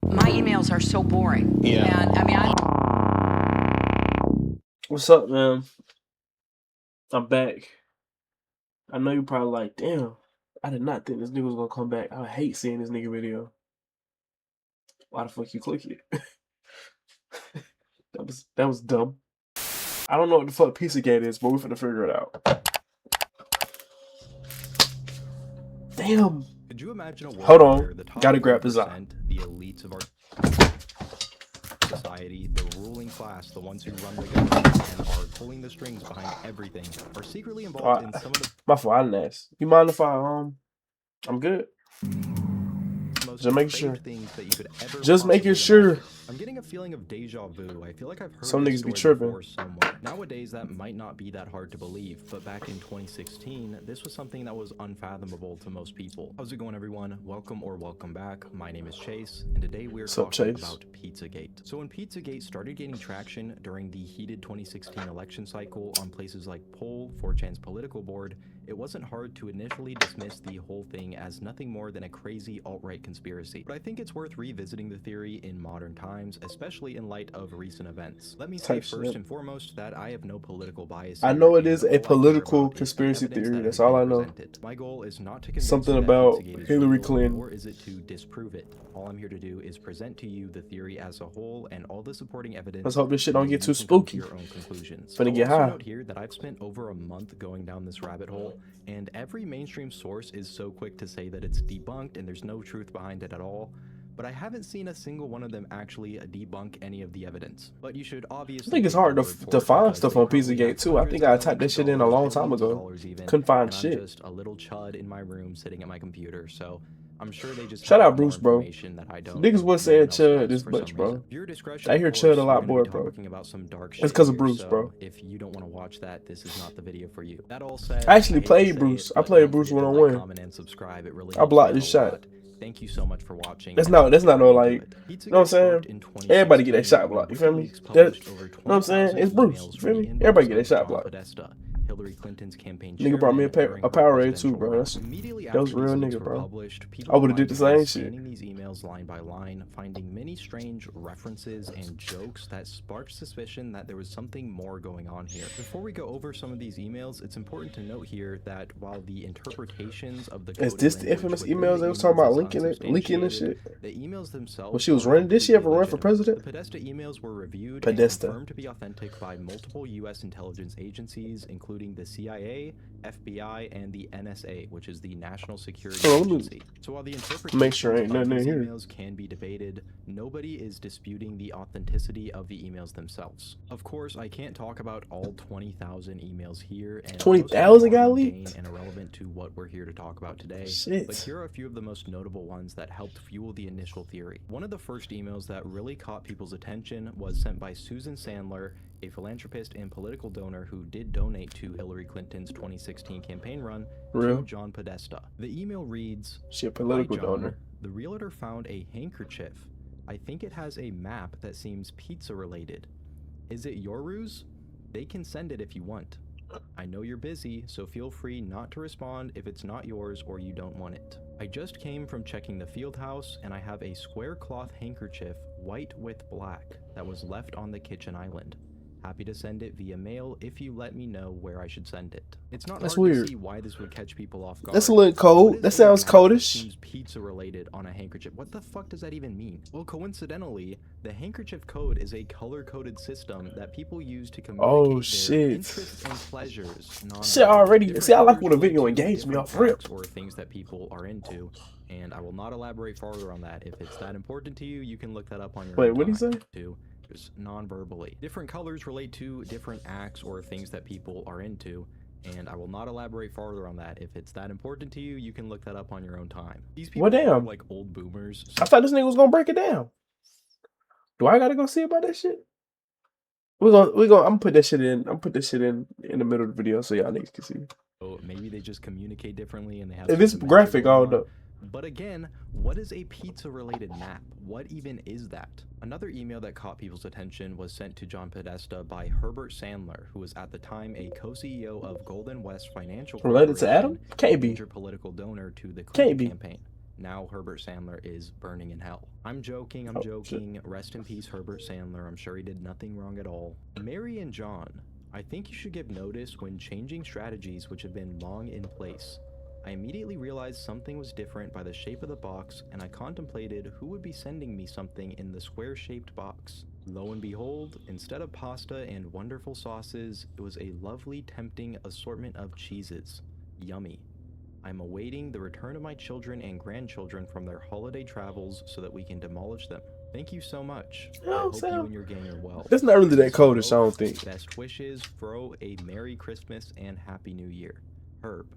My emails are so boring. Yeah. And I mean, What's up, man? I'm back. I know you probably like, damn, I did not think this nigga was gonna come back. I hate seeing this nigga video. Why the fuck you click it? that was dumb. I don't know what the fuck Pizzagate is, but we're finna figure it out. Damn. Could you imagine a world Hold on. where the top Gotta grab his eye. 1%, the elites of our society, the ruling class, the ones who run the government and are pulling the strings behind everything, are secretly involved in some of the My fault, I didn't ask. You mind if I'm good? most Just making sure. things that you could ever Just making possibly sure. imagine. I'm getting a feeling of deja vu. I feel like I've heard Some this niggas be story tripping. before somewhere. Nowadays, that might not be that hard to believe, but back in 2016, this was something that was unfathomable to most people. How's it going, everyone? Welcome or welcome back. My name is Chase, and today we're talking about Pizzagate. So when Pizzagate started gaining traction during the heated 2016 election cycle on places like Poll, 4chan's political board, it wasn't hard to initially dismiss the whole thing as nothing more than a crazy alt-right conspiracy. But I think it's worth revisiting the theory in modern times, especially in light of recent events. Let me say first and foremost that I have no political bias. I know it is a political conspiracy theory. That's all I know. My goal is not to convince something you that about Pizzagate is Hillary real, Clinton. nor is it to disprove it. All I'm here to do is present to you the theory as a whole and all the supporting evidence. Let's hope this shit don't get too You can come to spooky. your own conclusions. Finna get I'll also high. note here that I've spent over a month going down this rabbit hole, and every mainstream source is so quick to say that it's debunked and there's no truth behind it at all. But I haven't seen a single one of them actually debunk any of the evidence. But you should obviously. I think it's hard to find stuff on Pizzagate too. I think I typed that shit in a long time ago. Couldn't find shit. I'm just a little chud in my room sitting at my computer, so I'm sure they just shout out Bruce, bro. That I don't Niggas was saying chud this much, bro. I hear chud a lot more, bro. It's because of Bruce, bro. If you don't want to watch that, this is not the video for you. That all said, I actually played Bruce. I played Bruce one-on-one. Comment and subscribe. It really I blocked this shot. Thank you so much for watching. That's not no like, you know what I'm saying? Everybody get that shot blocked, you feel me? You know what I'm saying? It's Bruce, you feel me? Everybody get that shot blocked. Hillary Clinton's campaign nigga brought me a Powerade too, bro. That was real nigga, bro. I would've did the same shit. These emails line by line, finding many strange references and jokes that sparked suspicion that there was something more going on here. Before we go over some of these emails, it's important to note here that while the interpretations of the is this the infamous emails they was talking about leaking and shit? The emails themselves. When she was running, did she ever run for president? The Podesta emails were reviewed and confirmed to be authentic by multiple U.S. intelligence agencies, including the CIA, FBI, and the NSA, which is the National Security Agency. So while the interpretations of these emails can be debated, nobody is disputing the authenticity of the emails themselves. Of course, I can't talk about all 20,000 emails here, and 20,000 got leaked and irrelevant to what we're here to talk about today. Shit. But here are a few of the most notable ones that helped fuel the initial theory. One of the first emails that really caught people's attention was sent by Susan Sandler, a philanthropist and political donor who did donate to Hillary Clinton's 2016 campaign run to John Podesta. The email reads, "She a political donor. The realtor found a handkerchief. I think it has a map that seems pizza related. Is it your ruse? They can send it if you want. I know you're busy, so feel free not to respond if it's not yours or you don't want it. I just came from checking the field house and I have a square cloth handkerchief, white with black, that was left on the kitchen island. Happy to send it via mail if you let me know where I should send it." It's not hard to see why this would catch people off guard. That's a little cold. That sounds coldish. Seems pizza related on a handkerchief. What the fuck does that even mean? Well, coincidentally, the handkerchief code is a color-coded system that people use to communicate their interests and pleasures. Shit already. See, I like when a video engaged me off rip. Or things that people are into. And I will not elaborate farther on that. If it's that important to you, you can look that up on your own. Wait, what did he say? Non-verbally. Different colors relate to different acts or things that people are into, and I will not elaborate farther on that. If it's that important to you, you can look that up on your own time. These people are like old boomers. I thought this nigga was gonna break it down. Do I gotta go see about that shit? I'm gonna put that shit in. I'm put this shit in the middle of the video so y'all niggas can see. So maybe they just communicate differently and they have. If it's graphic, all up. But again, what is a pizza-related map? What even is that? Another email that caught people's attention was sent to John Podesta by Herbert Sandler, who was at the time a co-CEO of Golden West Financial. Related to Adam? Can't be. Major political donor to the Clinton campaign. Now Herbert Sandler is burning in hell. I'm joking, I'm Oh, joking. shit. Rest in peace, Herbert Sandler. I'm sure he did nothing wrong at all. Mary and John, I think you should give notice when changing strategies which have been long in place. I immediately realized something was different by the shape of the box, and I contemplated who would be sending me something in the square-shaped box. Lo and behold, instead of pasta and wonderful sauces, it was a lovely, tempting assortment of cheeses. Yummy. I'm awaiting the return of my children and grandchildren from their holiday travels so that we can demolish them. Thank you so much. You know I what I'm hope saying? you and your gang are well. It's not really that Peace coldish, I and don't love. think. Best wishes, Fro, a Merry Christmas and Happy New Year. Herb.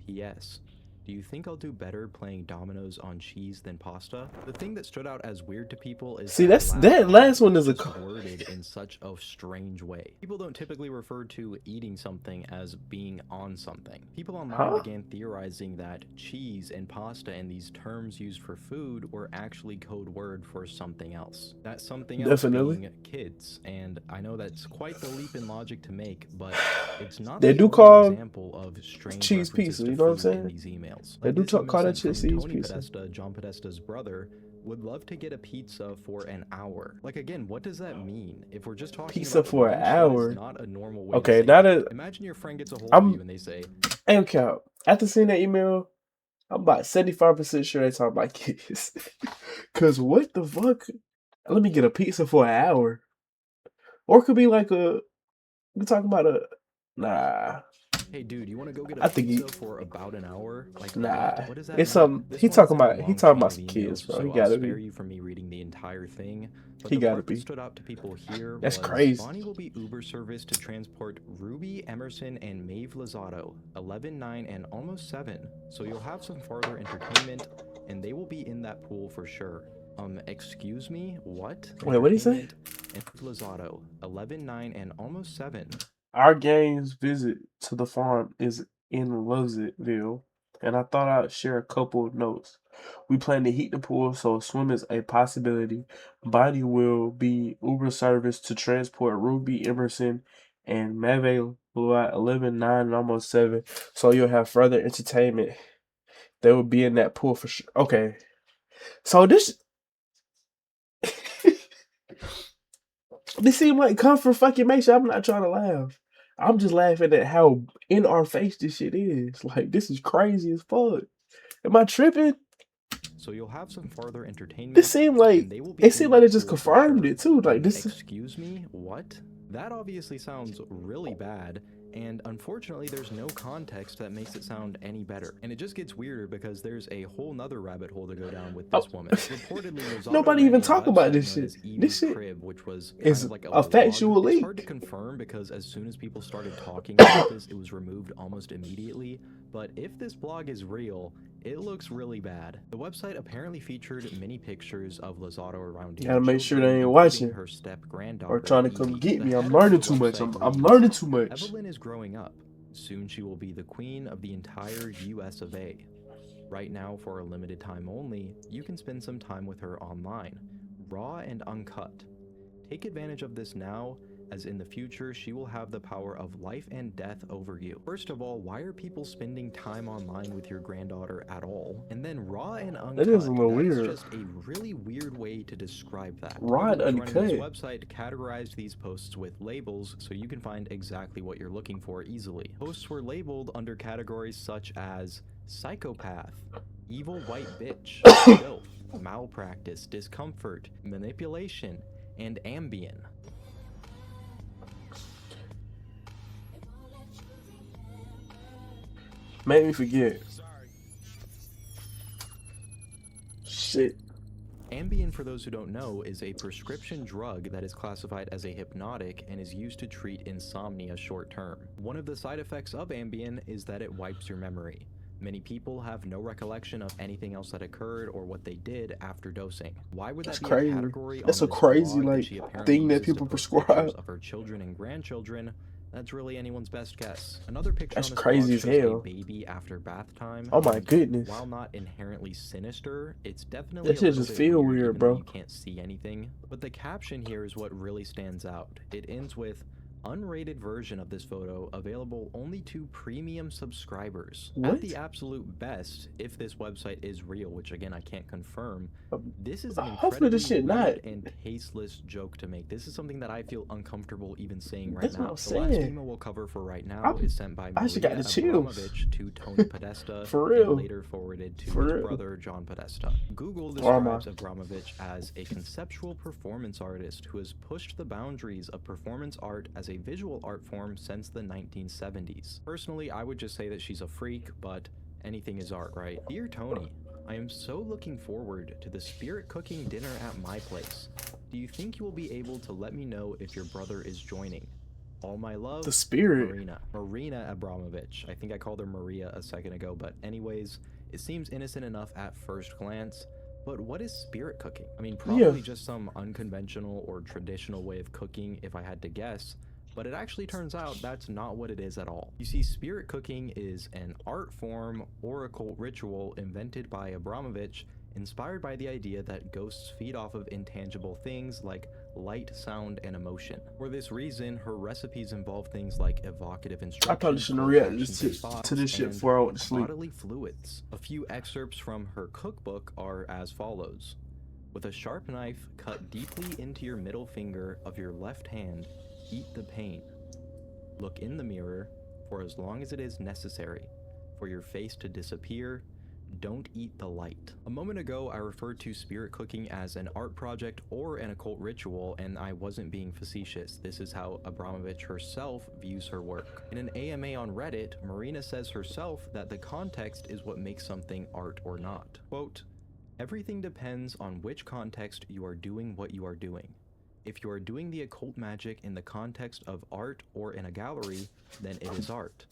P.S. Do you think I'll do better playing dominoes on cheese than pasta? The thing that stood out as weird to people is See, that last one is a just worded in such a strange way. People don't typically refer to eating something as being on something. People online began theorizing that cheese and pasta and these terms used for food were actually code word for something else. That something else being kids. And I know that's quite the leap in logic to make, but it's not They the do only call example of strange cheese references pizza, to you know what I'm food saying? in these emails. They Like do this email call that sent shit from cheese Tony pizza. Podesta, John Podesta's brother, would love to get a pizza for an hour. Like, again, what does that mean? If we're just talking Pizza about for an lunch, that hour? is not a normal way Okay, to say now it. that Imagine your friend gets a hold of you and they say, hey, okay, after seeing that email, I'm about 75% sure they talking about kids. Cause what the fuck? Let me get a pizza for an hour. Or it could be like we're talking about nah. hey dude, you want to go get I a think pizza for about an hour? Like, nah. what does that It's mean? This he one talking is in a about long some chain of kids, emails, bro. He so I'll gotta spare be. you from me reading the entire thing. But He the gotta part be. that stood out to people here That's was crazy. Bonnie will be Uber service to transport Ruby, Emerson, and Maeve Lozado, 11, 9, and almost 7. So you'll have some farther entertainment, and they will be in that pool for sure. Excuse me? What? Wait, what'd he say? And Lozado, 11, 9, and almost 7. Our gang's visit to the farm is in Lovezettville, and I thought I'd share a couple of notes. We plan to heat the pool, so swim is a possibility. Bonnie will be Uber service to transport Ruby, Emerson, and Mave 11, 9, and almost 7. So you'll have further entertainment. They will be in that pool for sure. Okay. So this seemed like confirmation. I'm not trying to laugh. I'm just laughing at how in our face this shit is. Like, this is crazy as fuck. Am I tripping? So you'll have some farther entertainment. This seemed like it seemed like they just confirmed it too. Like this. Excuse me, what? That obviously sounds really bad, and unfortunately there's no context that makes it sound any better. And it just gets weirder because there's a whole nother rabbit hole to go down with this woman. Reportedly, Lozado Nobody ran even a talk about website this known shit. as This shit Crib, which was is kind of like a blog. factual It's leak. hard to confirm because as soon as people started talking about this, it was removed almost immediately. But if this blog is real, it looks really bad. The website apparently featured many pictures of Lozado around Gotta make sure children, they ain't watching her step-granddaughter, or trying to come Evie. get me. The I'm head learning of the too much. website I'm reads, learning too much. Evelyn is growing up. Soon she will be the queen of the entire US of A. Right now, for a limited time only, you can spend some time with her online, raw and uncut. Take advantage of this now, as in the future she will have the power of life and death over you. First of all, why are people spending time online with your granddaughter at all? And then raw and uncut, That is a little weird. is just a really weird way to describe that. Raw and Whoever's running this uncut. website categorized these posts with labels so you can find exactly what you're looking for easily. Posts were labeled under categories such as psychopath, evil white bitch, filth, malpractice, discomfort, manipulation, and Ambien. Made me forget. Shit. Ambien, for those who don't know, is a prescription drug that is classified as a hypnotic and is used to treat insomnia short term. One of the side effects of Ambien is that it wipes your memory. Many people have no recollection of anything else that occurred or what they did after dosing. Why would that be crazy. a category That's on a this crazy blog like she apparently thing that uses to people post prescribe? pictures of her children and grandchildren? That's really anyone's best guess. Another picture That's on this crazy blog as shows hell. a baby after bath time. Oh my goodness. While not inherently sinister, it's definitely That shit just feel weird, even bro. though you can't see anything. But the caption here is what really stands out. It ends with, unrated version of this photo available only to premium subscribers. What? At the absolute best, if this website is real, which again I can't confirm, this is an Hopefully incredibly this shit weird not. and tasteless joke to make. This is something that I feel uncomfortable even saying right That's what now. I'm The last saying. email we'll cover for right now is sent by I Maria actually got the chills. Abramovich to Tony Podesta For real. and later forwarded to For his real. brother John Podesta. Google Arma. describes Abramovich as a conceptual performance artist who has pushed the boundaries of performance art as a visual art form since the 1970s. Personally, I would just say that she's a freak, but anything is art, right? Dear Tony, I am so looking forward to the spirit cooking dinner at my place. Do you think you will be able to let me know if your brother is joining? All my love, The spirit. Marina Abramovich. I think I called her Maria a second ago, but anyways, it seems innocent enough at first glance. But what is spirit cooking? I mean, probably just some unconventional or traditional way of cooking if I had to guess, but it actually turns out that's not what it is at all. You see, spirit cooking is an art form or occult ritual invented by Abramovich, inspired by the idea that ghosts feed off of intangible things like light, sound, and emotion. For this reason, her recipes involve things like evocative instructions, I probably shouldn't react to this shit before I went to sleep. bodily fluids. A few excerpts from her cookbook are as follows. With a sharp knife, cut deeply into your middle finger of your left hand, eat the pain. Look in the mirror for as long as it is necessary for your face to disappear. Don't eat the light. A moment ago, I referred to spirit cooking as an art project or an occult ritual, and I wasn't being facetious. This is how Abramovich herself views her work. In an AMA on Reddit, Marina says herself that the context is what makes something art or not. Quote, everything depends on which context you are doing what you are doing. If you are doing the occult magic in the context of art or in a gallery, then it is art.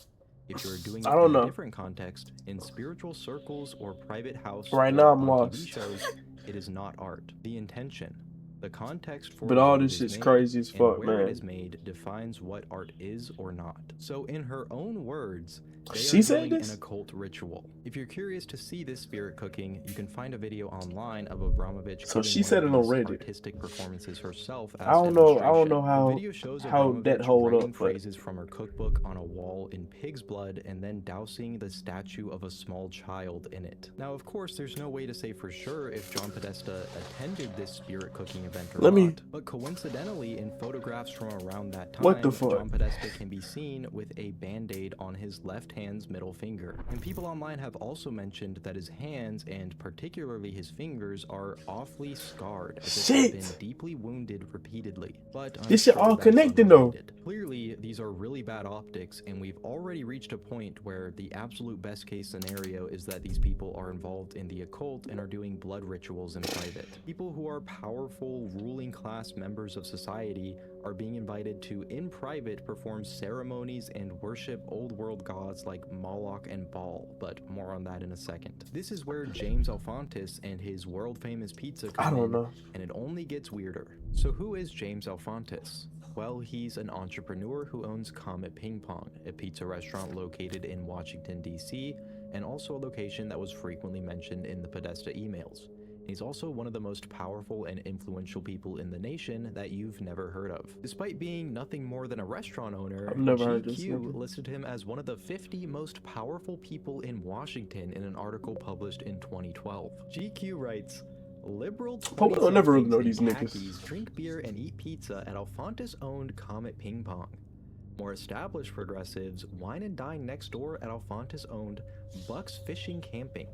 If you're doing it in a different context, in spiritual circles or private house right or now I'm on lost. TV shows, it is not art. The intention, the context for But all this shit's crazy as fuck, where it man. is made defines what art is or not. So in her own words, they She are said doing this? an occult ritual. If you're curious to see this spirit cooking, you can find a video online of Abramovich So giving she one said of it on these Reddit. artistic performances herself as I don't know demonstration. how The video shows how that Abramovich hold writing up, but phrases from her cookbook on a wall in pig's blood and then dousing the statue of a small child in it. Now, of course, there's no way to say for sure if John Podesta attended this spirit cooking event or not, but coincidentally, in photographs from around that time, What the fuck? John Podesta can be seen with a band-aid on his left hand's middle finger. And people online have also mentioned that his hands, and particularly his fingers, are awfully scarred, as if they've been deeply wounded repeatedly. But I'm this shit sure all that's connected though. unrelated. Clearly, these are really bad optics, and we've already reached a point where the absolute best case scenario is that these people are involved in the occult and are doing blood rituals in private. People who are powerful, ruling class members of society are being invited to, in private, perform ceremonies and worship old world gods like Moloch and Baal, but more on that in a second. This is where James Alefantis and his world famous pizza come in, and it only gets weirder. So who is James Alefantis? Well, he's an entrepreneur who owns Comet Ping Pong, a pizza restaurant located in Washington, D.C., and also a location that was frequently mentioned in the Podesta emails. He's also one of the most powerful and influential people in the nation that you've never heard of. Despite being nothing more than a restaurant owner, GQ listed him as one of the 50 most powerful people in Washington in an article published in 2012. GQ writes, liberal 20-somethings drink beer and eat pizza at Alefantis-owned Comet Ping Pong. More established progressives wine and dine next door at Alefantis-owned Buck's Fishing Camping.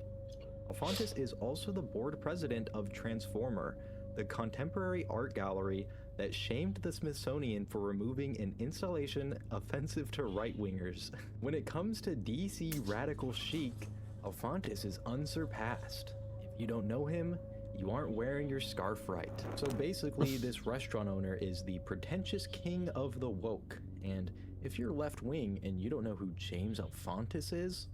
Alefantis is also the board president of Transformer, the contemporary art gallery that shamed the Smithsonian for removing an installation offensive to right-wingers. When it comes to DC radical chic, Alefantis is unsurpassed. If you don't know him, you aren't wearing your scarf right. So basically, this restaurant owner is the pretentious king of the woke. And if you're left-wing and you don't know who James Alefantis is,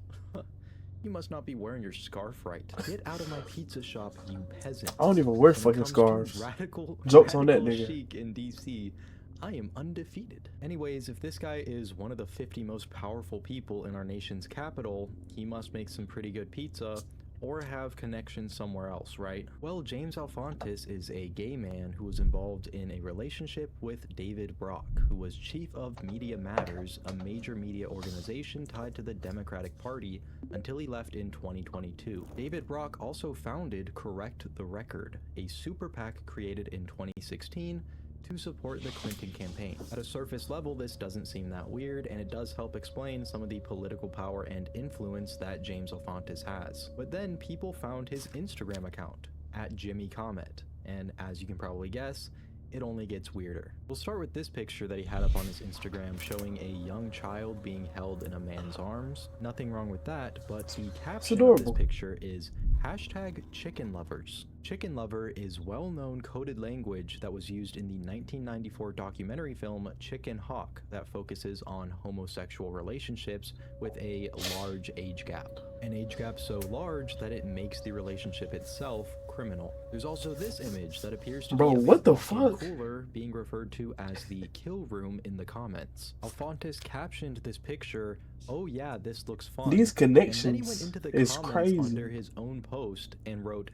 you must not be wearing your scarf right. Get out of my pizza shop, you peasant. I don't even wear fucking scarves. Radical on that nigga. Chic in DC, I am undefeated. Anyways, if this guy is one of the 50 most powerful people in our nation's capital, he must make some pretty good pizza, or have connections somewhere else, right? Well, James Alefantis is a gay man who was involved in a relationship with David Brock, who was chief of Media Matters, a major media organization tied to the Democratic Party, until he left in 2022. David Brock also founded Correct the Record, a super PAC created in 2016 to support the Clinton campaign. At a surface level, this doesn't seem that weird, and it does help explain some of the political power and influence that James Alefantis has. But then people found his Instagram account, @JimmyComet, and as you can probably guess, it only gets weirder. We'll start with this picture that he had up on his Instagram showing a young child being held in a man's arms. Nothing wrong with that, but the caption of this picture is #ChickenLovers. Chicken lover is well-known coded language that was used in the 1994 documentary film Chicken Hawk that focuses on homosexual relationships with a large age gap. An age gap so large that it makes the relationship itself criminal. There's also this image that appears to be what the fuck? cooler being referred to as the kill room in the comments. Alefantis captioned this picture, "Oh yeah, this looks fun." These connections and then he went into the is comments crazy. under his own post and wrote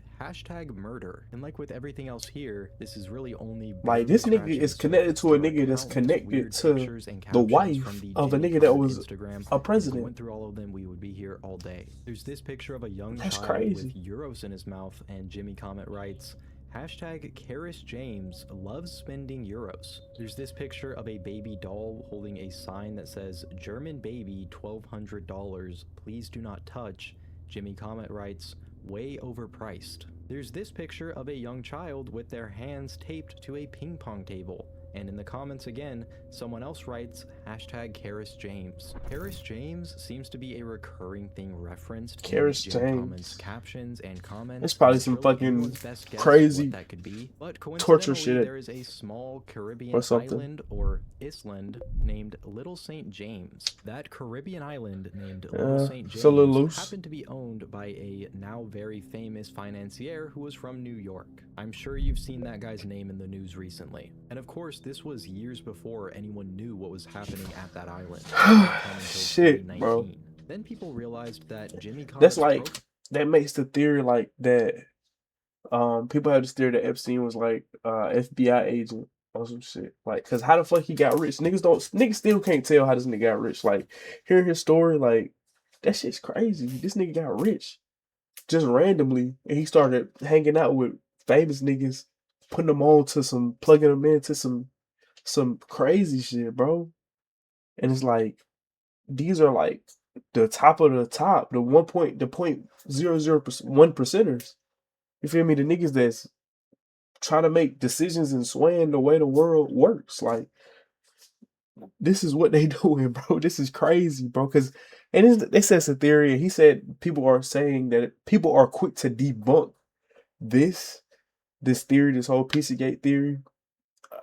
#murder. And like with everything else here, this is really only like this nigga is connected to a nigga that's connected to the wife of a nigga that was a president. Went through all of them, we would be here all day. There's this picture of a young That's child crazy. with euros in his mouth, and Jimmy Comet writes, #Karis James loves spending euros. There's this picture of a baby doll holding a sign that says, "German baby, $1,200, please do not touch." Jimmy Comet writes, "Way overpriced." There's this picture of a young child with their hands taped to a ping pong table. And in the comments again, someone else writes, #Karis James. Karis James seems to be a recurring thing referenced Karis in Jim James. Comet's captions and comments. It's probably It's some really fucking anyone's best guess crazy what that could be. But torture coincidentally, shit there is a small Caribbean or something. island or island named Little St. James. That Caribbean island named Little St. it's a little James loose. happened to be owned by a now very famous financier who was from New York. I'm sure you've seen that guy's name in the news recently. And of course, this was years before anyone knew what was happening at that island. Shit, bro. Then people realized that Jimmy Comet That's like that makes the theory like that. People have this theory that Epstein was like FBI agent or some shit. Like, cause how the fuck he got rich? Niggas still can't tell how this nigga got rich. Like, hearing his story, like that shit's crazy. This nigga got rich just randomly, and he started hanging out with famous niggas, putting them on to some, plugging them into some crazy shit, bro. And it's like these are like the top of the top, the 0.0001 percenters. You feel me? The niggas that's trying to make decisions and swaying the way the world works. Like, this is what they doing, bro. This is crazy, bro. Cause they said it's a theory, and he said people are saying that people are quick to debunk this theory, this whole Pizzagate theory.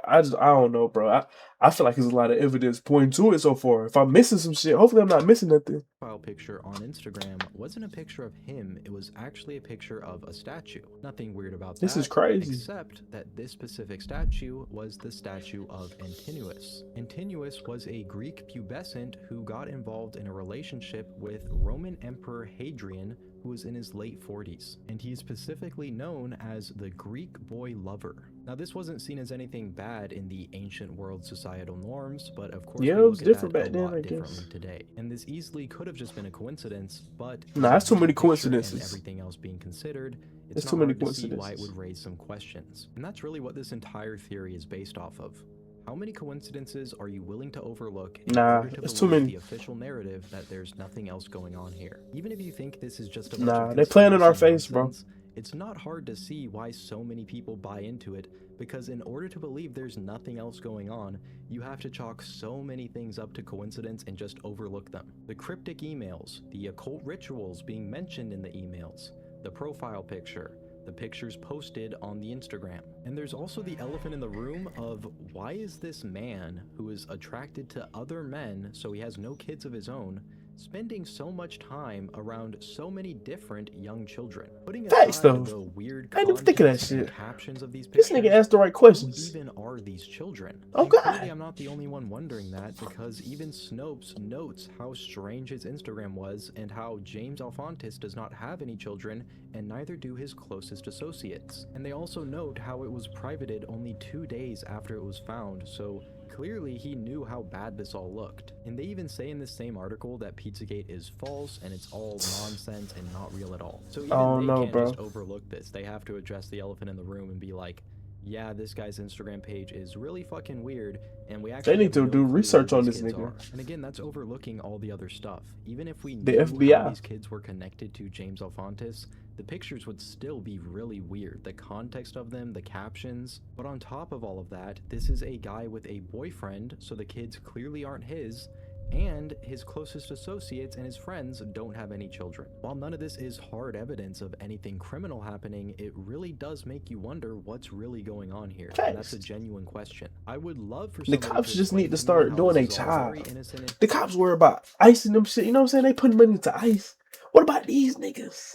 I don't know, bro. I feel like there's a lot of evidence pointing to it so far. If I'm missing some shit, hopefully I'm not missing nothing. Profile picture on Instagram wasn't a picture of him, it was actually a picture of a statue. Nothing weird about that. This is crazy. Except that this specific statue was the statue of Antinous. Antinous was a Greek pubescent who got involved in a relationship with Roman Emperor Hadrian, who was in his late 40s, and he is specifically known as the Greek boy lover. Now, this wasn't seen as anything bad in the ancient world societal norms, but of course, Yeah, we it was look at different that back a then, lot I guess. differently today. And this easily could have just been a coincidence, but Nah, that's too many picture and coincidences. everything else being considered, it's There's not too many hard to see why it coincidences. would raise some questions. And that's really what this entire theory is based off of. How many coincidences are you willing to overlook in Nah, order to it's too believe many. the official narrative that there's nothing else going on here? Even if you think this is just a bunch Nah, of they playing in our conspiracy face, bro. nonsense, it's not hard to see why so many people buy into it, because in order to believe there's nothing else going on, you have to chalk so many things up to coincidence and just overlook them. The cryptic emails, the occult rituals being mentioned in the emails, the profile picture, the pictures posted on the Instagram. And there's also the elephant in the room of why is this man who is attracted to other men, so he has no kids of his own, spending so much time around so many different young children. Putting Facts, aside though. the weird I didn't even think of that context and shit. captions of these This pictures, nigga asked the right who questions. even are these children? Oh, And clearly God. I'm not the only one wondering that, because even Snopes notes how strange his Instagram was and how James Alefontis does not have any children, and neither do his closest associates. And they also note how it was privated only 2 days after it was found, so clearly he knew how bad this all looked. And they even say in this same article that Pizzagate is false and it's all nonsense and not real at all. So even Oh, they no, can't bro. just overlook this. They have to address the elephant in the room and be like, yeah, this guy's Instagram page is really fucking weird, and we actually They need have to no do clue research who on these this kids nigga. are. And again, that's overlooking all the other stuff. Even if we The knew FBI. how these kids were connected to James Alefontis, the pictures would still be really weird. The context of them, the captions. But on top of all of that, this is a guy with a boyfriend, so the kids clearly aren't his, and his closest associates and his friends don't have any children. While none of this is hard evidence of anything criminal happening, it really does make you wonder what's really going on here. And that's a genuine question. I would love for The somebody cops to just need to explain me start how doing this their is all job. very innocent and The cops worry about icing them shit. You know what I'm saying? They putting money into ice. What about these niggas?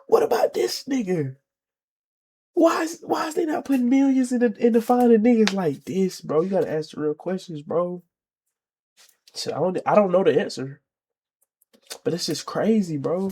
What about this nigga? Why is they not putting millions into finding niggas like this, bro? You gotta ask the real questions, bro. Shit, I don't know the answer, but it's just crazy, bro.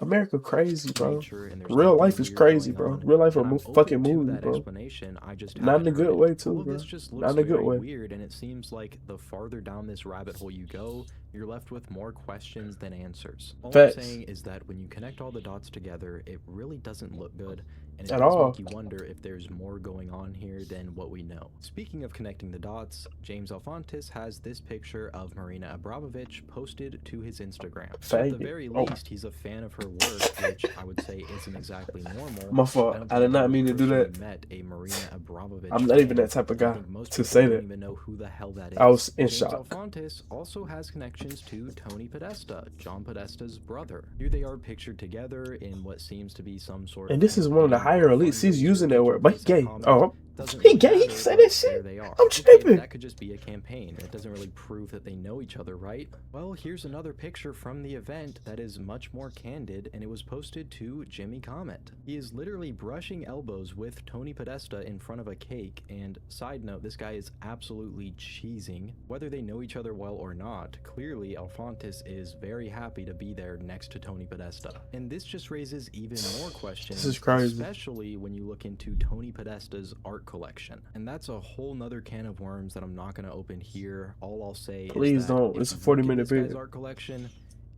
America crazy, bro. nature, and there's Real nothing life is weird crazy, going bro. on, Real life and a I'm fucking open to movie, that bro. explanation. I just Not in haven't a good heard it. way, too, All of bro. this just Not looks in a good very way. weird, and it seems like the farther down this rabbit hole you go, you're left with more questions than answers. All Facts. I'm saying is that when you connect all the dots together, it really doesn't look good, and it At does all. make you wonder if there's more going on here than what we know. Speaking of connecting the dots, James Alefontis has this picture of Marina Abramovich posted to his Instagram. So at the Faggot. very Oh. least, he's a fan of her work, which I would say isn't exactly normal. My fault. don't I think did not I've mean to do personally that. met a Marina Abramovich I'm not even fan. that type of I guy think most to people say don't that. even know who the hell that is. I was in James shock. Alefontis also has connections to Tony Podesta, John Podesta's brother. Here they are pictured together in what seems to be some sort And of this is one of the campaign higher or elites. He's fundraiser using that word, but he taking place gay. at Oh, Comet. Doesn't he really gay. He matter, can say but that shit. there they are. I'm Okay, tripping. that could just be a campaign. It doesn't really prove that they know each other, right? Well, here's another picture from the event that is much more candid, and it was posted to Jimmy Comet. He is literally brushing elbows with Tony Podesta in front of a cake, and side note, this guy is absolutely cheesing. Whether they know each other well or not, clearly Alefontis is very happy to be there next to Tony Podesta. And this just raises even more questions, This is crazy. especially when you look into Tony Podesta's art collection. And that's a whole nother can of worms that I'm not going to open here. All I'll say Please is that don't. if It's a you 40-minute look at this guy's video. art collection,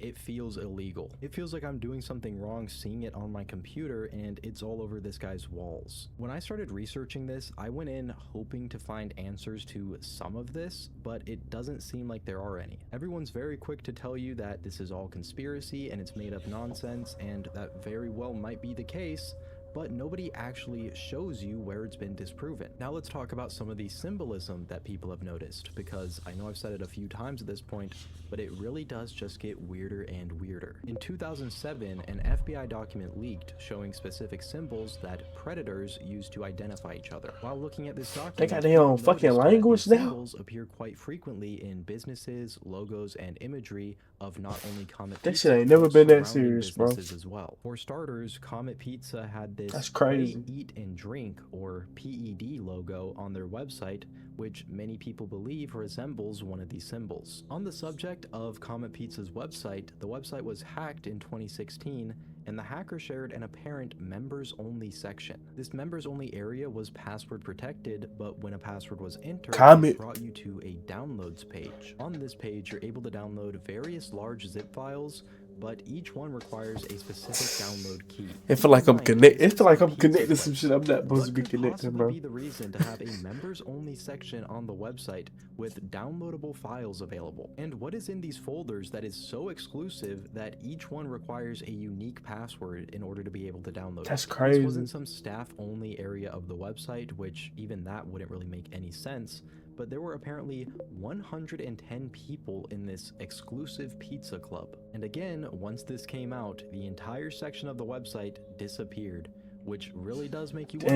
it feels illegal. It feels like I'm doing something wrong seeing it on my computer, and it's all over this guy's walls. When I started researching this, I went in hoping to find answers to some of this, but it doesn't seem like there are any. Everyone's very quick to tell you that this is all conspiracy and it's made up nonsense, and that very well might be the case, but nobody actually shows you where it's been disproven. Now let's talk about some of the symbolism that people have noticed, because I know I've said it a few times at this point, but it really does just get weirder and weirder. In 2007, an FBI document leaked showing specific symbols that predators use to identify each other. While looking at this document, They got their own people fucking noticed that language these now? symbols appear quite frequently in businesses, logos, and imagery of not only Comet That Pizza, shit ain't never but been that surrounding serious, bro. businesses as well. For starters, Comet Pizza had this That's crazy. Play, Eat, and Drink, or PED logo on their website, which many people believe resembles one of these symbols. On the subject of Comet Pizza's website, the website was hacked in 2016, and the hacker shared an apparent members-only section. This members-only area was password protected, but when a password was entered, Comet. it brought you to a downloads page. On this page, you're able to download various large zip files, but each one requires a specific download key. It feel like I'm connected. It feel like I'm Pizza's connected to some website. shit I'm not supposed to What be could connected, possibly bro. be the reason to have a members-only section on the website with downloadable files available? And what is in these folders that is so exclusive that each one requires a unique password in order to be able to download That's it? crazy. This wasn't some staff-only area of the website, which even that wouldn't really make any sense, but there were apparently 110 people in this exclusive pizza club. And again, once this came out, the entire section of the website disappeared, which really does make you wonder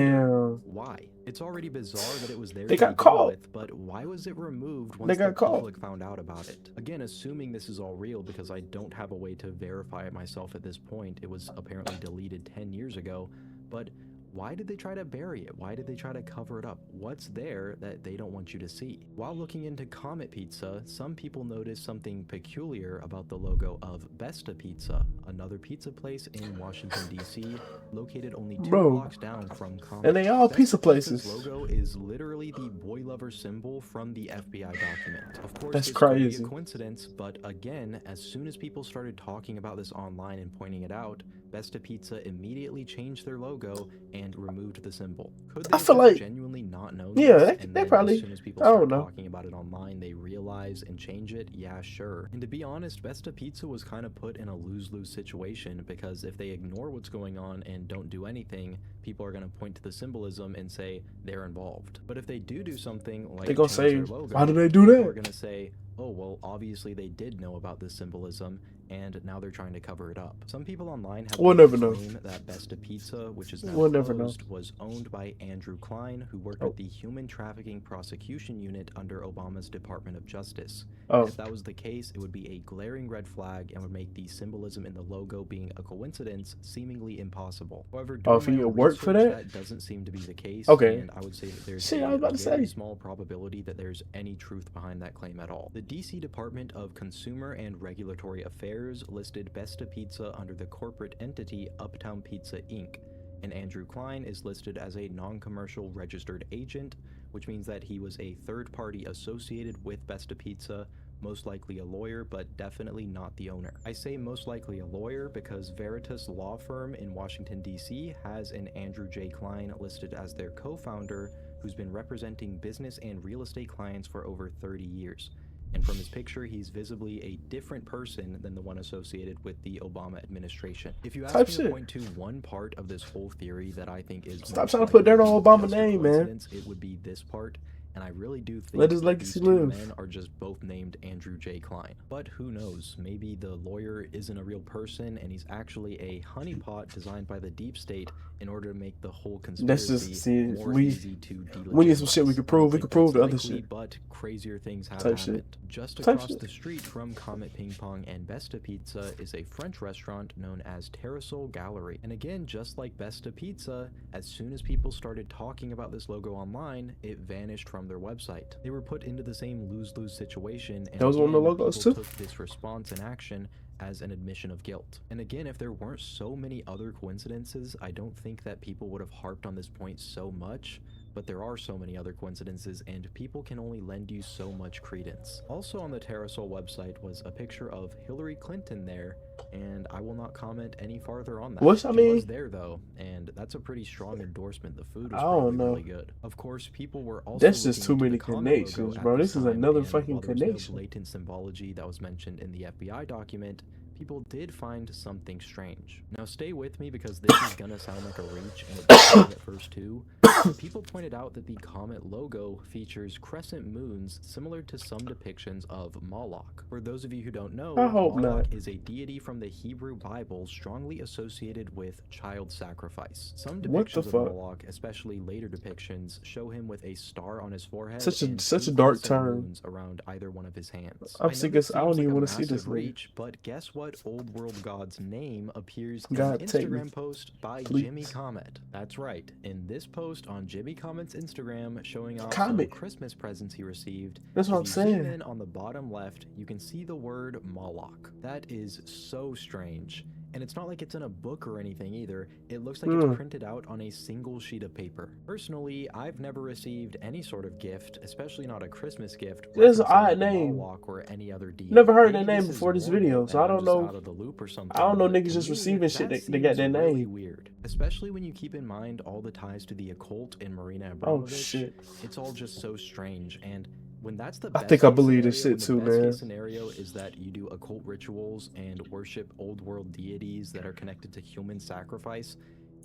Damn. why. It's already bizarre that it was there They to got begin caught. with, but why was it removed They once the got caught. public found out about it? Again, assuming this is all real because I don't have a way to verify it myself at this point. It was apparently deleted 10 years ago, but why did they try to bury it? Why did they try to cover it up? What's there that they don't want you to see? While looking into Comet Pizza, some people noticed something peculiar about the logo of Besta Pizza, another pizza place in Washington, D.C., located only 2 blocks down from Comet. And they all Besta pizza Pizza's places. logo is literally the boy lover symbol from the FBI document. Of course, That's this could be crazy. a coincidence, but again, as soon as people started talking about this online and pointing it out, Besta Pizza immediately changed their logo and removed the symbol. Could they I feel have like, genuinely not known yeah, this, they and then probably, as soon as people I don't start know. talking about it online, they realize and change it? Yeah, sure. And to be honest, Besta Pizza was kind of put in a lose-lose situation, because if they ignore what's going on and don't do anything, people are going to point to the symbolism and say they're involved. But if they do something like They're gonna change say, their logo, why did they do people that? are going to say, oh, well, obviously they did know about this symbolism, and now they're trying to cover it up. Some people online have We'll made never the know. claim that Besta Pizza, which is now We'll never know. closed, was owned by Andrew Klein, who worked Oh. at the Human Trafficking Prosecution Unit under Obama's Department of Justice. Oh. And if that was the case, it would be a glaring red flag and would make the symbolism in the logo being a coincidence seemingly impossible. However, Oh, during if my he own worked for research, that? doesn't seem to be the case, Okay. and I would say that there's Shit, I was about to very say. small probability that there's any truth behind that claim at all. The DC Department of Consumer and Regulatory Affairs listed Besta Pizza under the corporate entity Uptown Pizza Inc., and Andrew Klein is listed as a non-commercial registered agent, which means that he was a third party associated with Besta Pizza, most likely a lawyer, but definitely not the owner. I say most likely a lawyer because Veritas Law Firm in Washington, D.C. has an Andrew J. Klein listed as their co-founder, who's been representing business and real estate clients for over 30 years. And from his picture, he's visibly a different person than the one associated with the Obama administration. If you ask Type me shit. to point to one part of this whole theory that I think is Stop most trying to put likely dirt on to be Obama's just a name, man. coincidence, it would be this part. And I really do think Let his that legacy these two live. men are just both named Andrew J. Klein. But who knows? Maybe the lawyer isn't a real person and he's actually a honeypot designed by the deep state in order to make the whole That's conspiracy just, see, more easy to we need some shit we delegitimize. can I prove. don't We think can prove that's the other likely, shit. but crazier things have Type shit. happened. Just Type across shit. the street from Comet Ping Pong and Besta Pizza is a French restaurant known as Terrasol Gallery. And again, just like Besta Pizza, as soon as people started talking about this logo online, it vanished from their website. They were put into the same lose-lose situation, and That was one of the again, logos people too. took this response and action as an admission of guilt. And again, if there weren't so many other coincidences, I don't think that people would have harped on this point so much, but there are so many other coincidences and people can only lend you so much credence. Also on the Terrasol website was a picture of Hillary Clinton there, and I will not comment any farther on that. Which, I She mean, was there though, and that's a pretty strong endorsement. The food was I don't probably know. really good. Of course, people were also That's just looking too into many the Comet connections, logo bro. at This is time, another and fucking while there was no connection. blatant symbology that was mentioned in the FBI document, people did find something strange. Now stay with me because this is gonna sound like a reach, and it did at first too. But people pointed out that the Comet logo features crescent moons similar to some depictions of Moloch. For those of you who don't know, I hope Moloch not. is a deity from the Hebrew Bible strongly associated with child sacrifice. Some What the depictions of fuck? Moloch, especially later depictions, show him with a star on his forehead Such a and such a two dark crescent turn. moons around either one of his hands. I'm I know sick this as I don't seems even like a want to see this massive nigga. reach, but guess what old world god's name appears in God, an take me. Instagram post by Please. Jimmy Comet. That's right, in this post on Jimmy Comet's Instagram showing off Comet. some Christmas presents he received, That's what I'm if you zoom saying. in on the bottom left, you can see the word Moloch. That is so strange. And it's not like it's in a book or anything either. It looks like it's printed out on a single sheet of paper. Personally, I've never received any sort of gift, especially not a Christmas gift, It's an referencing odd name. Moloch or any other deity. Never heard Maybe that name this is before this normal video, so and I I'm don't just know. out of the loop or something, I don't know but niggas to just me, receiving shit that they got seems that really name. weird. Especially when you keep in mind all the ties to the occult and Marina Oh Abramovich. shit. It's all just so strange, and when that's the I best think I case believe this scenario, shit when too, the best man. case scenario is that you do occult rituals and worship old world deities that are connected to human sacrifice,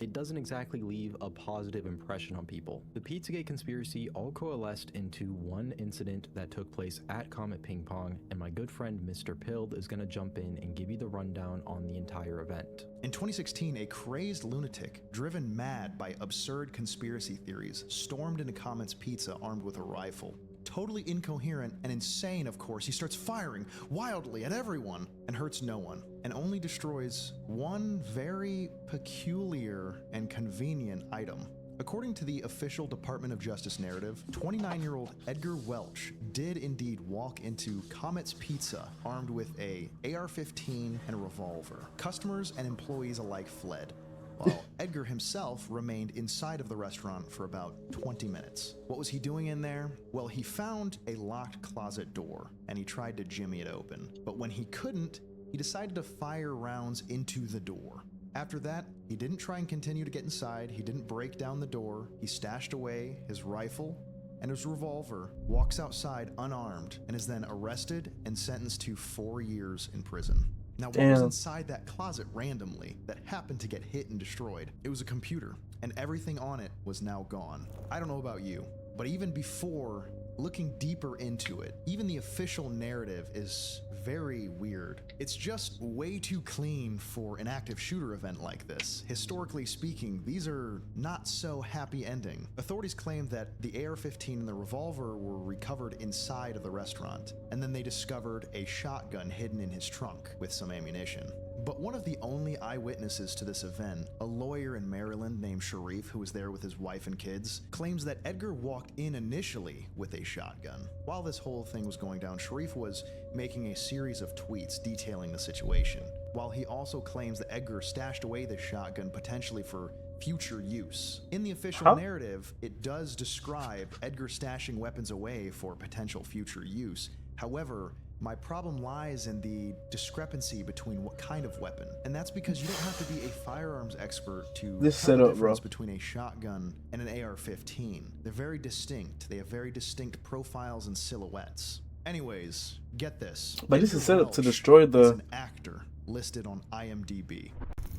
it doesn't exactly leave a positive impression on people. The Pizzagate conspiracy all coalesced into one incident that took place at Comet Ping Pong, and my good friend Mr. Pilled is going to jump in and give you the rundown on the entire event. In 2016, a crazed lunatic, driven mad by absurd conspiracy theories, stormed into Comet's Pizza armed with a rifle. Totally incoherent and insane, of course, he starts firing wildly at everyone and hurts no one, and only destroys one very peculiar and convenient item. According to the official Department of Justice narrative, 29-year-old Edgar Welch did indeed walk into Comet's Pizza armed with a AR-15 and a revolver. Customers and employees alike fled, while Edgar himself remained inside of the restaurant for about 20 minutes. What was he doing in there? Well, he found a locked closet door, and he tried to jimmy it open. But when he couldn't, he decided to fire rounds into the door. After that, he didn't try and continue to get inside, he didn't break down the door, he stashed away his rifle and his revolver, walks outside unarmed, and is then arrested and sentenced to 4 years in prison. Now, what was inside that closet randomly that happened to get hit and destroyed? It was a computer, and everything on it was now gone. I don't know about you, but even before looking deeper into it, even the official narrative is very weird. It's just way too clean for an active shooter event like this. Historically speaking, these are not so happy ending. Authorities claim that the AR-15 and the revolver were recovered inside of the restaurant, and then they discovered a shotgun hidden in his trunk with some ammunition. But one of the only eyewitnesses to this event, a lawyer in Maryland named Sharif, who was there with his wife and kids, claims that Edgar walked in initially with a shotgun. While this whole thing was going down, Sharif was making a series of tweets detailing the situation, while he also claims that Edgar stashed away the shotgun potentially for future use. In the official narrative, it does describe Edgar stashing weapons away for potential future use. However, my problem lies in the discrepancy between what kind of weapon. And that's because you don't have to be a firearms expert to tell the difference between a shotgun and an AR-15. They're very distinct. They have very distinct profiles and silhouettes. Anyways, get this. But this is set up to destroy the... is an actor listed on IMDb.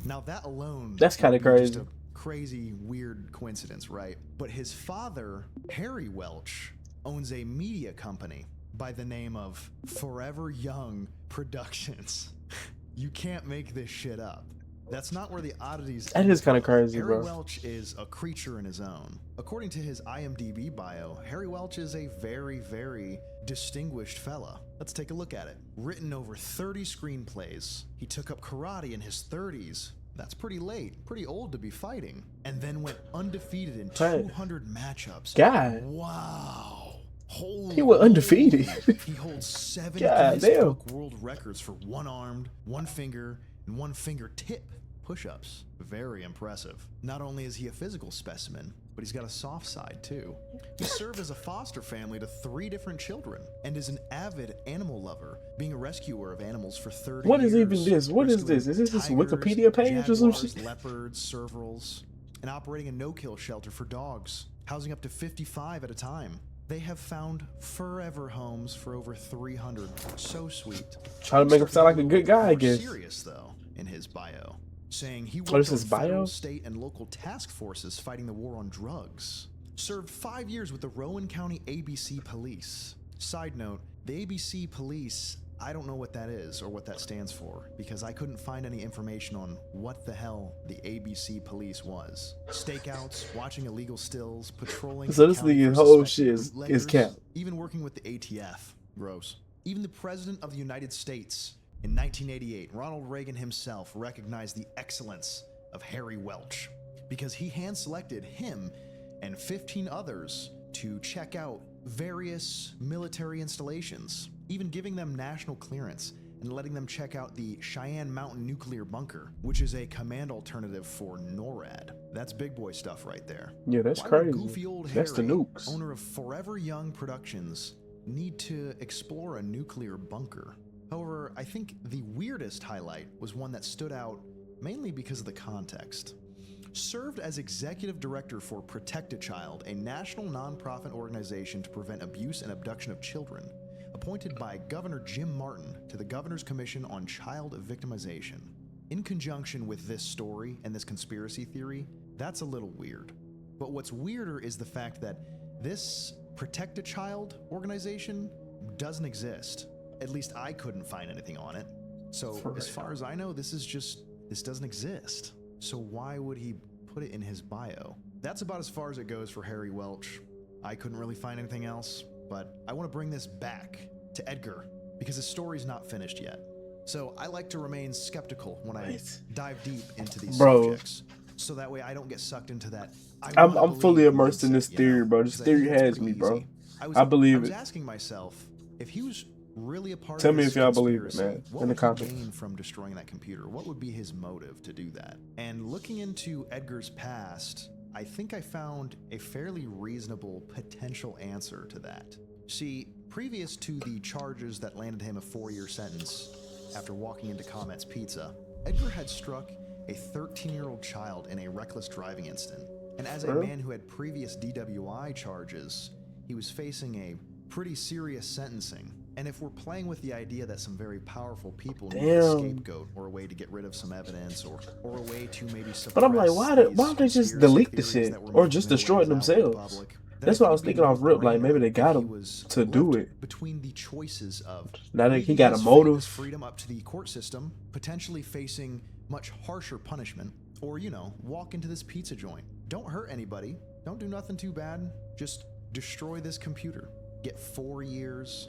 Now that alone... That's kind of crazy. Just a crazy, weird coincidence, right? But his father, Harry Welch, owns a media company by the name of Forever Young Productions. You can't make this shit up. That's not where the oddities That is kind of crazy, Harry bro. Welch is a creature in his own. According to his IMDb bio, Harry Welch is a very, very distinguished fella. Let's take a look at it. Written over 30 screenplays. He took up karate in his 30s. That's pretty late, pretty old to be fighting. And then went undefeated in 200 matchups. God. Wow. Holy he was undefeated. He holds 7 Guinness Book World Records for one armed, one finger, and one fingertip push-ups. Very impressive. Not only is he a physical specimen, but he's got a soft side too. He served as a foster family to 3 different children and is an avid animal lover, being a rescuer of animals for 30 years. What is even this? What is this? Is this this Wikipedia page or some shit? Leopards, servals, and operating a no-kill shelter for dogs, housing up to 55 at a time. They have found forever homes for over 300. So sweet. Trying to make him sound like a good guy, I guess. Serious though, in his bio, saying he What worked is on his bio? federal, state, and local task forces fighting the war on drugs. Served 5 years with the Rowan County ABC Police. Side note: the ABC Police. I don't know what that is or what that stands for because I couldn't find any information on what the hell the ABC Police was. Stakeouts, watching illegal stills, patrolling. So this nigga's whole shit is cap. Even working with the ATF. Gross. Even the President of the United States in 1988, Ronald Reagan himself recognized the excellence of Harry Welch because he hand-selected him and 15 others to check out various military installations, even giving them national clearance and letting them check out the Cheyenne Mountain Nuclear Bunker, which is a command alternative for NORAD. That's big boy stuff right there. Yeah, that's Why crazy. would goofy old That's the Harry, nukes. owner of Forever Young Productions, need to explore a nuclear bunker? However, I think the weirdest highlight was one that stood out mainly because of the context. Served as executive director for Protect a Child, a national nonprofit organization to prevent abuse and abduction of children, appointed by Governor Jim Martin to the Governor's Commission on Child Victimization. in conjunction with this story and this conspiracy theory, that's a little weird. But what's weirder is the fact that this Protect a Child organization doesn't exist. At least I couldn't find anything on it. So as far as I know, this doesn't exist. So why would he put it in his bio? That's about as far as it goes for Harry Welch. I couldn't really find anything else, but I want to bring this back to Edgar because his story's not finished yet. So I like to remain skeptical when I dive deep into these subjects, so that way I don't get sucked into that. I'm fully immersed in this theory, bro. This theory has me, bro. I believe it. I was asking myself if he was really a part Tell of me this if y'all believe it, conspiracy, man, what in the would he comments. gain from destroying that computer? What would be his motive to do that? And looking into Edgar's past, I think I found a fairly reasonable potential answer to that. See, previous to the charges that landed him a 4-year sentence after walking into Comet's Pizza, Edgar had struck a 13-year-old child in a reckless driving incident. And as a man who had previous DWI charges, he was facing a pretty serious sentencing. And if we're playing with the idea that some very powerful people need a scapegoat or a way to get rid of some evidence or a way to maybe suppress, But I'm like, why don't they just delete the shit or just destroy it themselves? That's what I was thinking off rip. Like maybe they got him to do it. Between the choices of Now that he got a motive, freedom up to the court system, potentially facing much harsher punishment, or walk into this pizza joint. Don't hurt anybody. Don't do nothing too bad. Just destroy this computer. Get 4 years,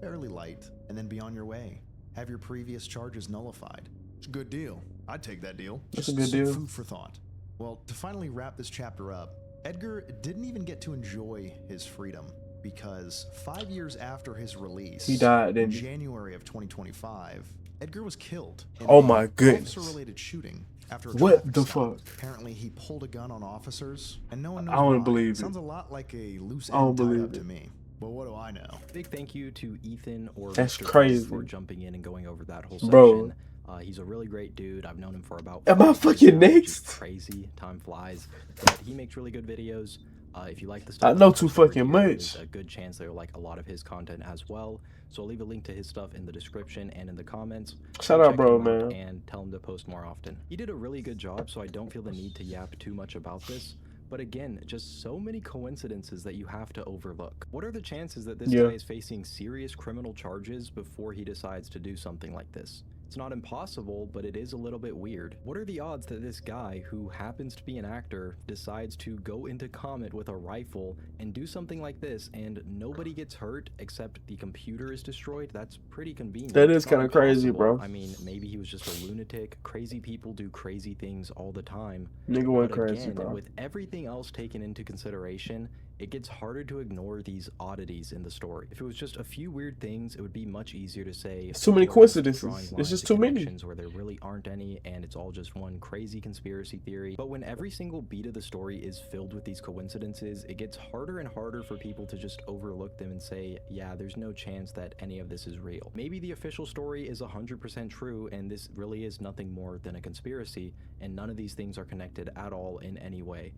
fairly light, and then be on your way. Have your previous charges nullified. It's a good deal. I'd take that deal. That's a good deal. Food for thought. Well, to finally wrap this chapter up, Edgar didn't even get to enjoy his freedom because 5 years after his release, he died in January of 2025. Edgar was killed in oh my goodness, officer-related shooting after a what the stop. fuck? Apparently, he pulled a gun on officers, and no one knows I don't why. believe it. Sounds a lot like a loose I don't end tied believe up it. to me. But what do I know? Big thank you to Ethan or That's Mr. crazy. for jumping in and going over that whole section. Bro. He's a really great dude. I've known him for about Am I 4 years fucking now, which is next? Crazy. Time flies. But he makes really good videos. If you like the stuff, I know too over fucking here, much. there's a good chance they'll like a lot of his content as well. So I'll leave a link to his stuff in the description and in the comments. Shout Go out, check bro, him out man. and tell him to post more often. He did a really good job, so I don't feel the need to yap too much about this. But again, just so many coincidences that you have to overlook. What are the chances that this guy is facing serious criminal charges before he decides to do something like this? It's not impossible, but it is a little bit weird. What are the odds that this guy, who happens to be an actor, decides to go into Comet with a rifle and do something like this and nobody gets hurt except the computer is destroyed? That's pretty convenient. That is It's not kind of crazy, impossible. bro. I mean, maybe he was just a lunatic. Crazy people do crazy things all the time. Nigga went But crazy, again, bro. with everything else taken into consideration, it gets harder to ignore these oddities in the story. If it was just a few weird things, it would be much easier to say It's too many we're coincidences. drawing It's lines just to too many. connections where there really aren't any and it's all just one crazy conspiracy theory. But when every single beat of the story is filled with these coincidences, it gets harder and harder for people to just overlook them and say, yeah, there's no chance that any of this is real. Maybe the official story is 100% true and this really is nothing more than a conspiracy and none of these things are connected at all in any way.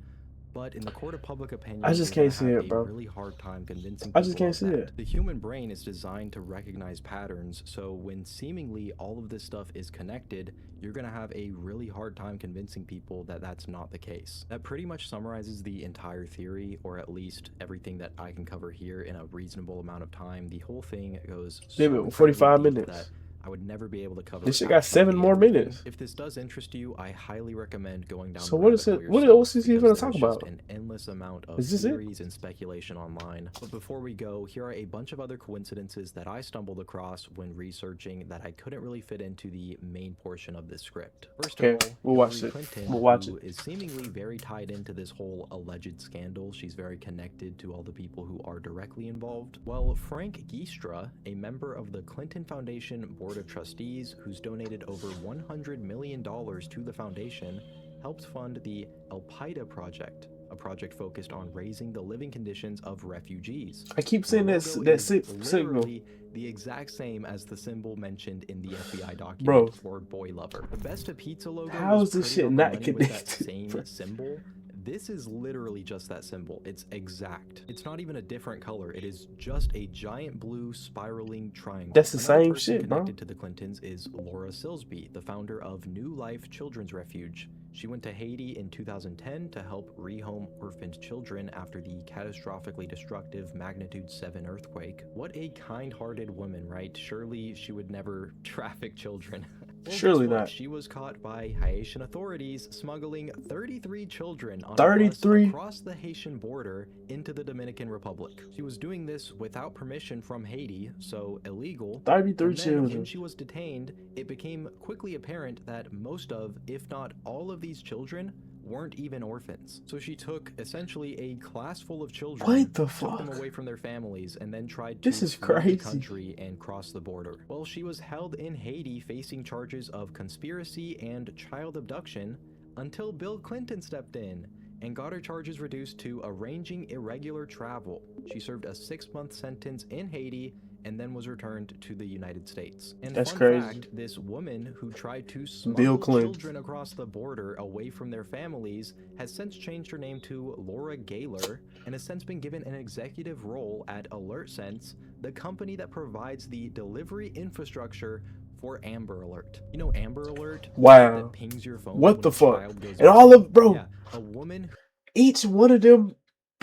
But in the court of public opinion, I just you're can't gonna see have it, a bro. really hard time convincing I just people can't of see that. it. The human brain is designed to recognize patterns, so when seemingly all of this stuff is connected, you're gonna have a really hard time convincing people that that's not the case. That pretty much summarizes the entire theory, or at least everything that I can cover here in a reasonable amount of time. The whole thing goes so 45 incredibly deep minutes. that I would never be able to cover. This shit got 7 absolutely more everything. minutes. If this does interest you, I highly recommend going down. So the what is rabbit it? hole What yourself, else is he because gonna talk there's about? just an endless amount of Is this it? theories and speculation online. But before we go, here are a bunch of other coincidences that I stumbled across when researching that I couldn't really fit into the main portion of this script. First of Okay, all, we'll watch Hillary it. Clinton, We'll watch who it. is seemingly very tied into this whole alleged scandal. She's very connected to all the people who are directly involved. Well, Frank Giestra, a member of the Clinton Foundation Board of Trustees, who's donated over $100 million to the foundation, helped fund the El Paida project, a project focused on raising the living conditions of refugees. I keep seeing that The logo that is signal. literally the exact same as the symbol mentioned in the FBI document Bro. for Boy Lover. The Best of Pizza logo How was is this pretty shit on the not money with that connected, same bro? symbol. This is literally just that symbol. It's exact. It's not even a different color. It is just a giant blue spiraling triangle. That's the Another same person shit, bro. connected to the Clintons is Laura Silsby, the founder of New Life Children's Refuge. She went to Haiti in 2010 to help rehome orphaned children after the catastrophically destructive magnitude 7 earthquake. What a kind-hearted woman, right? Surely she would never traffic children. Well, Surely guess what? not. She was caught by Haitian authorities smuggling 33 children on a 33? bus across the Haitian border into the Dominican Republic. She was doing this without permission from Haiti, so illegal. 33 And then when children. she was detained, it became quickly apparent that most of, if not all of these children, weren't even orphans. So she took essentially a class full of children, What the took them fuck? away from their families, and then tried to This is flee the crazy. country and cross the border. Well, she was held in Haiti facing charges of conspiracy and child abduction until Bill Clinton stepped in and got her charges reduced to arranging irregular travel. She served a 6-month sentence in Haiti and then was returned to the United States. And That's fun crazy. fact, this woman who tried to Bill smuggle Clinton. children across the border away from their families has since changed her name to Laura Gaylor and has since been given an executive role at AlertSense, the company that provides the delivery infrastructure for Amber Alert. You know Amber Alert? Wow. That pings your phone What when the a fuck? child goes And all missing? of, bro, Yeah, a woman each one of them,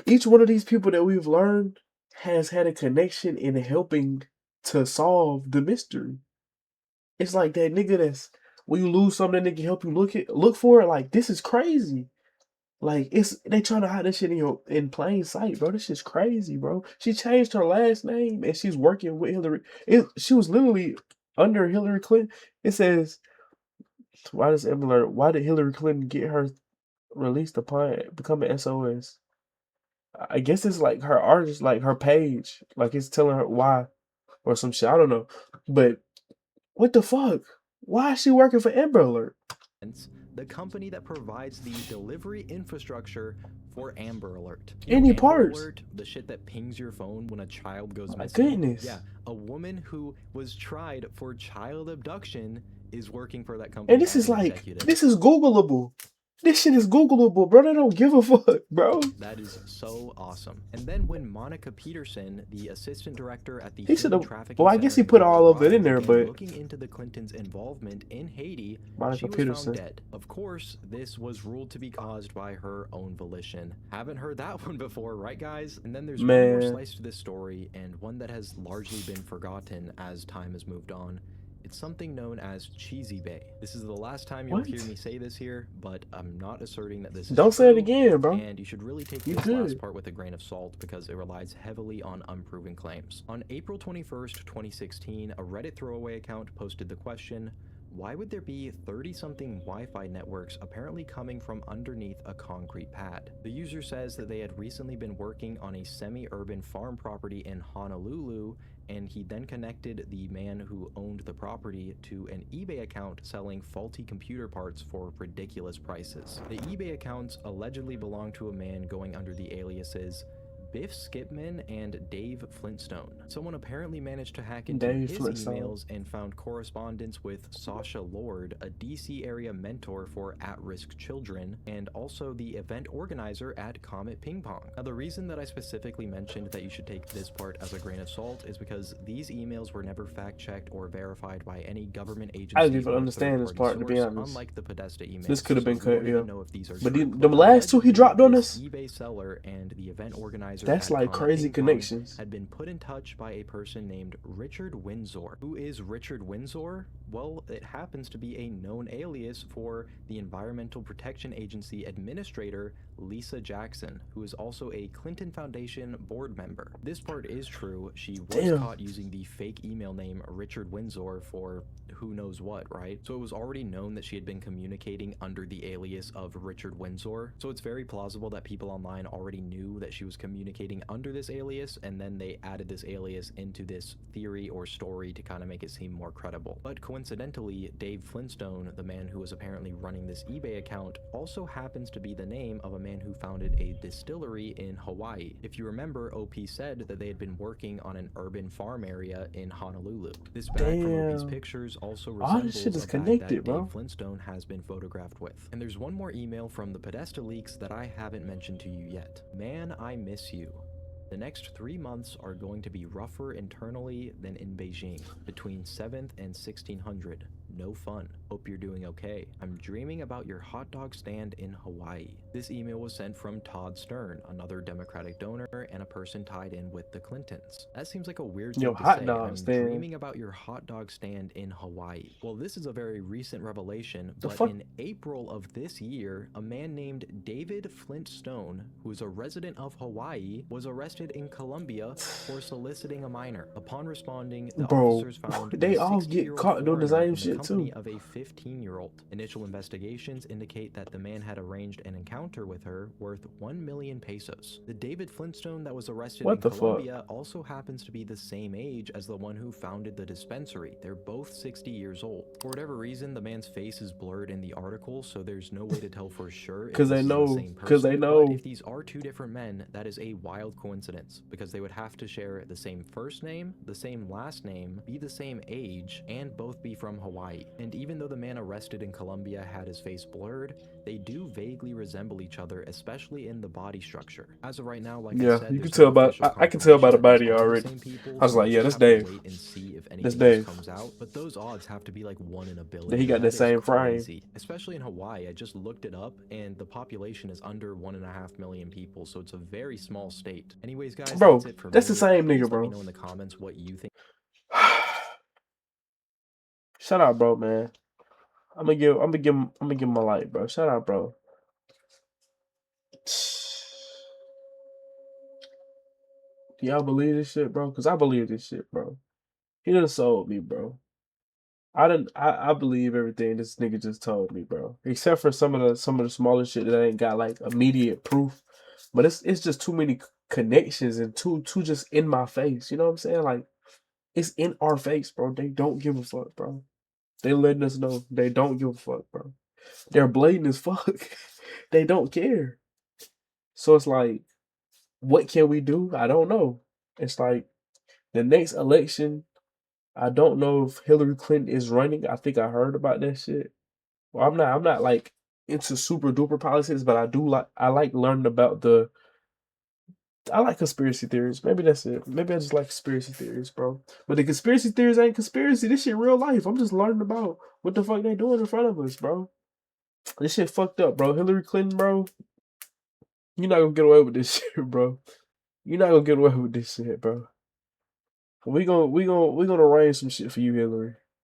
each one of these people that we've learned has had a connection in helping to solve the mystery. It's like that nigga that's when you lose something, that nigga help you look for it. Like, this is crazy. Like, they trying to hide this shit in plain sight, bro. This shit's crazy, bro. She changed her last name and she's working with Hillary. She was literally under Hillary Clinton. It says, why did Hillary Clinton get her released upon becoming SOS? I guess it's like her artist, like her page, like it's telling her why or some shit. I don't know, but what the fuck? Why is she working for Amber Alert? the company that provides the delivery infrastructure for Amber Alert. Any Amber parts? Alert, the shit that pings your phone when a child goes My missing. goodness. Yeah, a woman who was tried for child abduction is working for that company. And this as is an like, executive. this is Googleable. This shit is Googleable, bro. They don't give a fuck, bro. That is so awesome. And then when Monica Peterson, the assistant director at the He Human should've- Trafficking well, I guess Center he put in all of it in Colorado, there, began but- looking into the Clintons' involvement in Haiti, Monica she was Peterson. found dead. Of course, this was ruled to be caused by her own volition. Haven't heard that one before, right, guys? And then there's one more Man. slice to this story, and one that has largely been forgotten as time has moved on. It's something known as Cheesy Bay. This is the last time you'll What? hear me say this here, but I'm not asserting that this is Don't say it true, again, bro. and you should really take You this good. last part with a grain of salt because it relies heavily on unproven claims. On April 21st, 2016, a Reddit throwaway account posted the question, why would there be 30-something Wi-Fi networks apparently coming from underneath a concrete pad? The user says that they had recently been working on a semi-urban farm property in Honolulu, and he then connected the man who owned the property to an eBay account selling faulty computer parts for ridiculous prices. The eBay accounts allegedly belonged to a man going under the aliases Biff Skipman and Dave Flintstone. Someone apparently managed to hack into Dave his Flintstone. emails and found correspondence with Sasha Lord, a DC area mentor for at-risk children, and also the event organizer at Comet Ping Pong. Now, the reason that I specifically mentioned that you should take this part as a grain of salt is because these emails were never fact-checked or verified by any government agency. I didn't even or understand this third-party part, to be source, honest. unlike the Podesta emails. This could have been So we cut, don't even yeah. know if these are But true, the last two he allegedly, dropped on this us? eBay seller and the event organizer That's at like Comet crazy Ping Pong connections. had been put in touch by a person named Richard Windsor. Who is Richard Windsor? Well, it happens to be a known alias for the Environmental Protection Agency administrator Lisa Jackson, who is also a Clinton Foundation board member. This part is true. She was Damn. caught using the fake email name Richard Windsor for who knows what, right? So it was already known that she had been communicating under the alias of Richard Windsor. So it's very plausible that people online already knew that she was communicating under this alias, and then they added this alias into this theory or story to kind of make it seem more credible. But coincidentally, Coincidentally, Dave Flintstone, the man who was apparently running this eBay account, also happens to be the name of a man who founded a distillery in Hawaii. If you remember, OP said that they had been working on an urban farm area in Honolulu. This bag from OP's Damn. pictures also All this shit resembles is a bag connected, that bro. Dave Flintstone has been photographed with. And there's one more email from the Podesta leaks that I haven't mentioned to you yet. Man, I miss you. The next 3 months are going to be rougher internally than in Beijing, between 7th and 1600. No fun. Hope you're doing okay. I'm dreaming about your hot dog stand in Hawaii. This email was sent from Todd Stern, another Democratic donor and a person tied in with the Clintons. That seems like a weird Yo, thing to hot say. dog I'm stand. dreaming about your hot dog stand in Hawaii. Well, this is a very recent revelation, The but fuck? in April of this year, a man named David Flintstone, who is a resident of Hawaii, was arrested in Colombia for soliciting a minor. Upon responding, the Bro, officers found they the all get 60-year-old caught doing the foreigner same in the shit company too. of a 15-year-old. Initial investigations indicate that the man had arranged an encounter with her worth 1 million pesos. The David Flintstone that was arrested What in the fuck? Colombia also happens to be the same age as the one who founded the dispensary. They're both 60 years old. For whatever reason, the man's face is blurred in the article, so there's no way to tell for sure if Cause this they is know. the same Cause they person. But know. if these are two different men, that is a wild coincidence, because they would have to share the same first name, the same last name, be the same age, and both be from Hawaii. And even though the man arrested in Colombia had his face blurred, they do vaguely resemble each other, especially in the body structure. As of right now, like I Yeah, said, you can there's tell no about. official I can tell by the confirmation that these body are the already. same people, I was so like, we'll yeah, just that's have to Dave. wait and see if That's anything else Dave. comes out. But those odds have to be like 1 in a That billion. he got the That is same frame. crazy. Especially in Hawaii, I just looked it up, and the population is under 1.5 million people, so it's a very small state. Anyways, guys, Bro, that's it for that's me. the same Please nigga, let me bro. know in the comments what you think. Shout out, bro, man. I'm gonna give him a like, bro. Shout out, bro. Do y'all believe this shit, bro? Cause I believe this shit, bro. He done sold me, bro. I believe everything this nigga just told me, bro. Except for some of the smaller shit that ain't got like immediate proof. But it's just too many connections and too just in my face. You know what I'm saying? Like it's in our face, bro. They don't give a fuck, bro. They letting us know they don't give a fuck, bro. They're blatant as fuck. They don't care. So it's like, what can we do? I don't know. It's like the next election, I don't know if Hillary Clinton is running. I think I heard about that shit. Well, I'm not like into super duper politics, but I like learning about I like conspiracy theories. Maybe that's it. Maybe I just like conspiracy theories, bro. But the conspiracy theories ain't conspiracy. This shit real life. I'm just learning about what the fuck they doing in front of us, bro. This shit fucked up, bro. Hillary Clinton, bro. You're not gonna get away with this shit, bro. You're not gonna get away with this shit, bro. We gonna arrange some shit for you, Hillary.